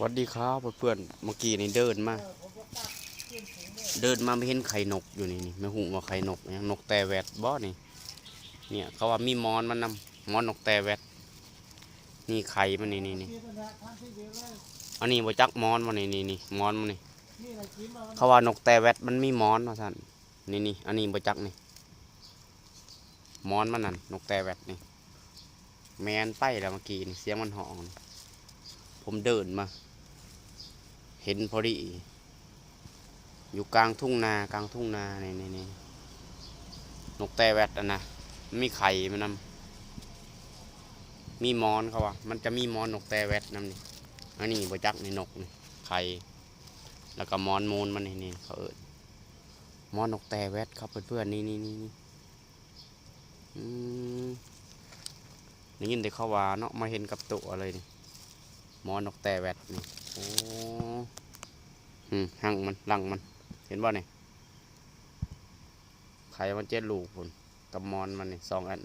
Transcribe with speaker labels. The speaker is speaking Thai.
Speaker 1: วัสดีครับเพื่อนๆเมื่อกี้นี่เดินมาไม่เห็นไข่นกอยู่นี่ไม่หูว่าไข่นกเนี่ยนกแต่แวดบ่นี่เนี่ยเขาว่ามีมอนมันนำมอนนกแต่แวดนี่ไข่มันนี่อันนี้บ่จักมอนมันนี่มอนมันนี่เขาว่านกแต่แวดมันมีมอนว่าท่านนี่อันนี้บ่จักนี่มอนมันนั่นนกแต่แวดนี่แมนไปแล้วเมื่อกี้นี่เสียงมันห้องผมเดินมาเห็นพอดีอยู่กลางทุ่งนานี่นกแต่แวดนะมีไข่มันนำมีมอนเขาว่ามันจะมีมอนนกแต่แวดนำนี่อันนี้บ่จักนี่นกนี่ไข่แล้วก็มอนมูลมันนี่เขามอนนกแต่แวดครับเพื่อนๆนี่นี่ยินแต่เขาว่าเนาะมาเห็นกับตัวเลยนี่มอนนกแต่แวดนี่โอ้หั่งมันหลังมันเห็นบ่เนี่ยไข่มัน7 ลูกพุ่นกับมอนมันนี่2 อัน